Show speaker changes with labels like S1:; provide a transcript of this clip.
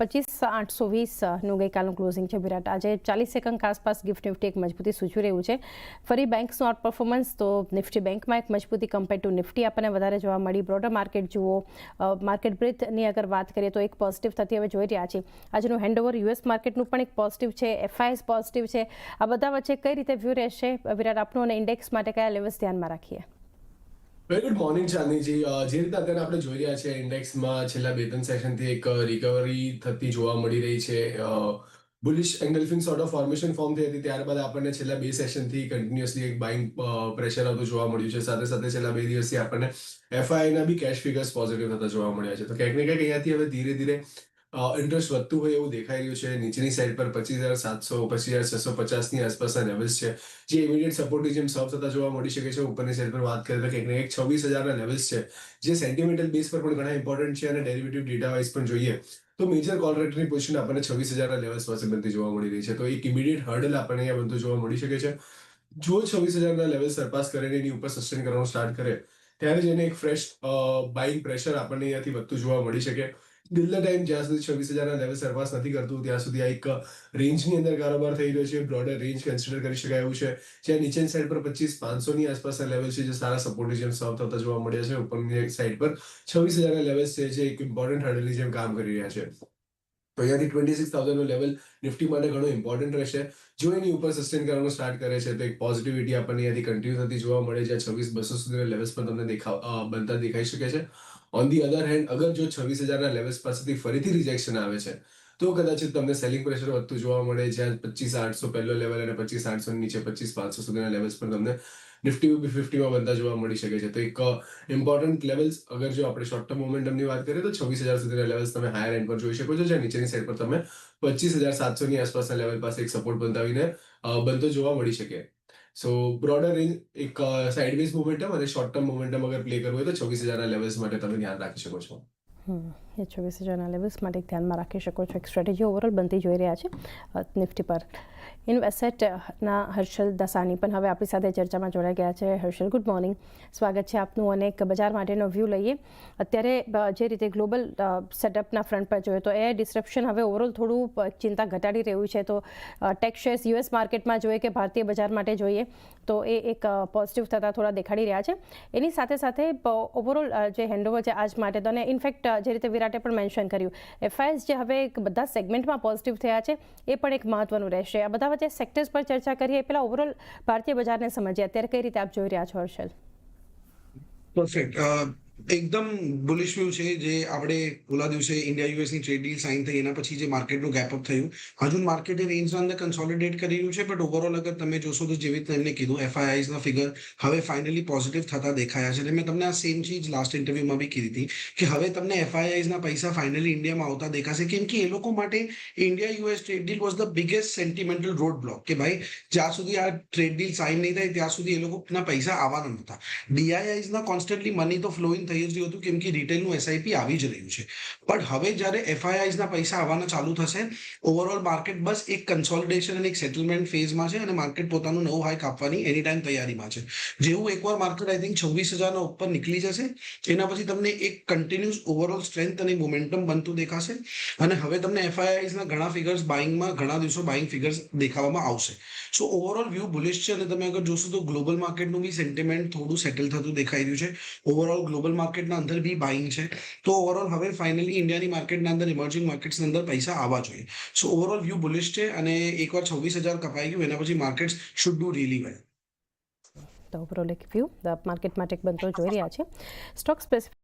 S1: 25,820નું ગઈકાલનું closing છે વિરાટ. આજે 40 second આસપાસ ગિફ્ટ નિફ્ટી એક મજબૂતી સૂચવી રહ્યું છે. ફરી બેંક્સનું આઉટ પરફોર્મન્સ તો નિફ્ટી બેંકમાં એક મજબૂતી કમ્પેર ટુ નિફ્ટી આપણને વધારે જોવા મળી. બ્રોડર માર્કેટ જુઓ, માર્કેટ બ્રેથની અગર વાત કરીએ તો એક પોઝિટિવ થતી હવે જોઈ રહ્યા છીએ. આજનું હેન્ડઓવર યુએસ માર્કેટનું પણ એક પોઝિટિવ છે, એફઆઈએસ પોઝિટિવ છે. આ બધા વચ્ચે કઈ રીતે વ્યૂ રહેશે વિરાટ આપનું અને ઇન્ડેક્સ માટે કયા લેવલ્સ ધ્યાનમાં રાખીએ?
S2: વેરી ગુડ મોર્નિંગ ચાંદનીજી. જે રીતે અત્યારે આપણે જોઈ રહ્યા છીએ ઇન્ડેક્સમાં છેલ્લા 2-3 સેશનથી એક રિકવરી થતી જોવા મળી રહી છે. Bullish engulfing sort of formation form થઈ હતી, ત્યારબાદ આપણને છેલ્લા 2 સેશનથી કન્ટિન્યુઅસલી એક બાઇંગ પ્રેશર આવતું જોવા મળ્યું છે. સાથે સાથે છેલ્લા 2 દિવસથી આપણને એફઆઈઆઈના બી કેશ ફિગર્સ પોઝિટિવ થતા જોવા મળ્યા છે. તો ક્યાંક ને ક્યાંક અહીંયાથી હવે ધીરે ધીરે ઇન્ટરેસ્ટ વધતું હોય એવું દેખાઈ રહ્યું છે. નીચેની સાઈડ પર 25,700 25,650 ની આસપાસના લેવલ્સ છે, જે ઇમિડિયેટ સપોર્ટની જેમ સર્વ થતા જોવા મળી શકે છે. ઉપરની સાઈડ પર વાત કરીએ તો ક્યાંક ને ક્યાંક 26,000ના લેવલ્સ છે, જે સેન્ટિમેન્ટલ બેઝ પર પણ ઘણા ઇમ્પોર્ટન્ટ છે અને ડેરિવેટિવ ડેટા વાઇઝ પણ જોઈએ તો મેજર કોન્ટ્રાક્ટની પોઝિશન આપણને 26,000ના લેવલ્સ પાસે બનતી જોવા મળી રહી છે. તો એક ઇમિડિયેટ હર્ડલ આપણને અહીંયા બનતું જોવા મળી શકે છે. જો 26,000ના લેવલ સરપાસ કરીને એની ઉપર સસ્ટેન કરવાનું સ્ટાર્ટ કરે ત્યારે જ એને એક ફ્રેશ બાઇંગ પ્રેશર આપણને અહીંયાથી વધતું જોવા મળી શકે. દિલ્હી ટાઈમ જ્યાં સુધી 26,000ના લેવલ સરપાસ નથી કરતું ત્યાં સુધી આ એક રેન્જની અંદર કારોબાર થઈ રહ્યો છે. બ્રોડર રેન્જ કન્સિડર કરી શકાય એવું છે, જ્યાં નીચેની સાઈડ પર 25,500ની આસપાસના લેવલ છે, જે સારા સપોર્ટની જેમ સર્વ થતા જોવા મળ્યા છે. ઉપરની સાઈડ પર 26,000ના લેવલ્સ છે, જે એક ઇમ્પોર્ટન્ટ હર્ડલની જેમ કામ કરી રહ્યા છે. તો અહીંયાથી 26,000નો લેવલ નિફ્ટી માટે ઘણો ઇમ્પોર્ટન્ટ રહેશે. જો એની ઉપર સસ્ટેન કરવાનું સ્ટાર્ટ કરે છે તો એક પોઝિટિવિટી આપણને અહીંયાથી કન્ટિન્યુ થતી જોવા મળે, જ્યાં 26,200 સુધીના લેવલ્સ પણ તમને બનતા દેખાઈ શકે છે. ઓન ધી અધર હેન્ડ, અગર જો 26,000ના લેવલ્સ પાસેથી ફરીથી રિજેક્શન આવે છે તો કદાચિત તમને સેલિંગ પ્રેશર વધતું જોવા મળે, જ્યાં 25,800 પહેલો લેવલ અને 25,800 ની નીચે 25,500 સુધીના લેવલ્સ પણ તમને નિફ્ટી 50માં બનતા જોવા મળી શકે છે. તો એક ઇમ્પોર્ટન્ટ લેવલ્સ અગર જો આપણે શોર્ટ ટર્મ મોમેન્ટમની વાત કરીએ તો 26,000 સુધીના લેવલ્સ તમે હાયર એન્ડ પર જોઈ શકો છો, જ્યાં નીચેની સાઈડ પર તમે 25,700ની આસપાસના લેવલ પાસે એક સપોર્ટ બનતો જોવા મળી શકે. સો બ્રોડર રેન્જ એક સાઇડવેઝ મોમેન્ટમ અને શોર્ટ ટર્મ મોમેન્ટમ અગર પ્લે કરવું હોય તો 26,000ના લેવલ્સ માટે તમે ધ્યાન રાખી શકો છો.
S1: એ 26,000ના લેવલ્સ માટે ધ્યાનમાં રાખી શકો છો. એક સ્ટ્રેટેજી ઓવરઓલ બનતી જોઈ રહ્યા છે નિફ્ટી પર. ઇન્વેસ્ટના હર્ષલ દસાની પણ હવે આપણી સાથે ચર્ચામાં જોડાઈ ગયા છે. હર્ષલ, ગુડ મોર્નિંગ, સ્વાગત છે આપનું. અને એક બજાર માટેનો વ્યૂ લઈએ. અત્યારે જે રીતે ગ્લોબલ સેટઅપના ફ્રન્ટ પર જોઈએ તો એ ડિસ્રપ્શન હવે ઓવરઓલ થોડું ચિંતા ઘટાડી રહ્યું છે. તો ટેક શેર્સ યુએસ માર્કેટમાં જોઈએ કે ભારતીય બજાર માટે જોઈએ તો એ એક પોઝિટિવ થતા થોડા દેખાડી રહ્યા છે. એની સાથે સાથે ઓવરઓલ જે હેન્ડઓવર છે આજ માટે તો, અને ઇનફેક્ટ જે રીતે વિરાટે પણ મેન્શન કર્યું, એફઆઈએસ જે હવે બધા સેગમેન્ટમાં પોઝિટિવ થયા છે એ પણ એક મહત્વનું રહેશે. આ બધા વચ્ચે સેક્ટર્સ પર ચર્ચા કરીએ, પહેલા ઓવરઓલ ભારતીય બજારને સમજીએ. અત્યારે કઈ રીતે આપ જોઈ રહ્યા છો હર્ષલ?
S3: પરફેક્ટ. એકદમ બુલિશ વ્યૂ છે. જે આપણે ઓલા દિવસે ઇન્ડિયા યુએસની ટ્રેડ ડીલ સાઇન થઈ એના પછી જે માર્કેટનું ગેપઅપ થયું, હજુ માર્કેટ એ રેન્જના અંદર કન્સોલિડેટ કરી રહ્યું છે. બટ ઓવરઓલ અગર તમે જોશો તો જેવી રીતે એમને કીધું, એફઆઈઆઈસના ફિગર હવે ફાઇનલી પોઝિટિવ થતા દેખાયા છે. એટલે મેં તમને આ સેમ ચીજ લાસ્ટ ઇન્ટરવ્યુમાં બી કીધી હતી કે હવે તમને એફઆઈઆઈસના પૈસા ફાઇનલી ઇન્ડિયામાં આવતા દેખાશે, કેમ કે એ લોકો માટે India US trade deal was the biggest sentimental road block. કે ભાઈ જ્યાં સુધી આ ટ્રેડ ડીલ સાઇન નહીં થાય ત્યાં સુધી એ લોકોના પૈસા આવવાના નહોતા. ડીઆઈઆઈસના કોન્સ્ટન્ટલી મની તો ફ્લોઈંગ થઈ જ રહ્યું હતું, કેમ કે રિટેલનું એસઆઈપી આવી જ રહ્યું છે. પણ હવે જ્યારે એફઆઈઆઈસના પૈસા આવવાના ચાલુ થશે, ઓવરઓલ માર્કેટ બસ એક કન્સોલિડેશન અને એક સેટલમેન્ટ ફેઝમાં છે અને માર્કેટ પોતાનું નવું હાઈ કાપવાની એની ટાઈમ તૈયારીમાં છે. જેવું એકવાર માર્કેટ આઈ થિંક 26,000ના ઉપર નીકળી જશે, એના પછી તમને એક કન્ટિન્યુઅસ ઓવરઓલ સ્ટ્રેન્થ અને મોમેન્ટમ બનતું દેખાશે. અને હવે તમને એફઆઈઆઈસના ઘણા ફિગર્સ બાઇંગમાં, ઘણા દિવસો બાઇંગ ફિગર્સ દેખાવામાં આવશે. સો ઓવરઓલ વ્યૂ બુલિશ છે. અને તમે અગર જોશો તો ગ્લોબલ માર્કેટનું બી સેન્ટિમેન્ટ થોડું સેટલ થતું દેખાઈ રહ્યું છે. ઓવરઓલ ગ્લોબલ માર્કેટના અંદર બી બાઇંગ છે. તો ઓવરઓલ હવે ફાઇનલી ઇન્ડિયાની માર્કેટના અંદર, ઇમર્જિંગ માર્કેટ્સની અંદર પૈસા આવવા જોઈએ. સો ઓવરઓલ વ્યૂ બુલિશ છે. અને એકવાર 26,000 કપાઈ ગયું એના પછી માર્કેટ્સ શુડ ડુ રીલી વેલ.
S1: તો ઓવરઓલ એક વ્યૂ માર્કેટ માટે બનતો જોઈ રહ્યા છે. Stock specific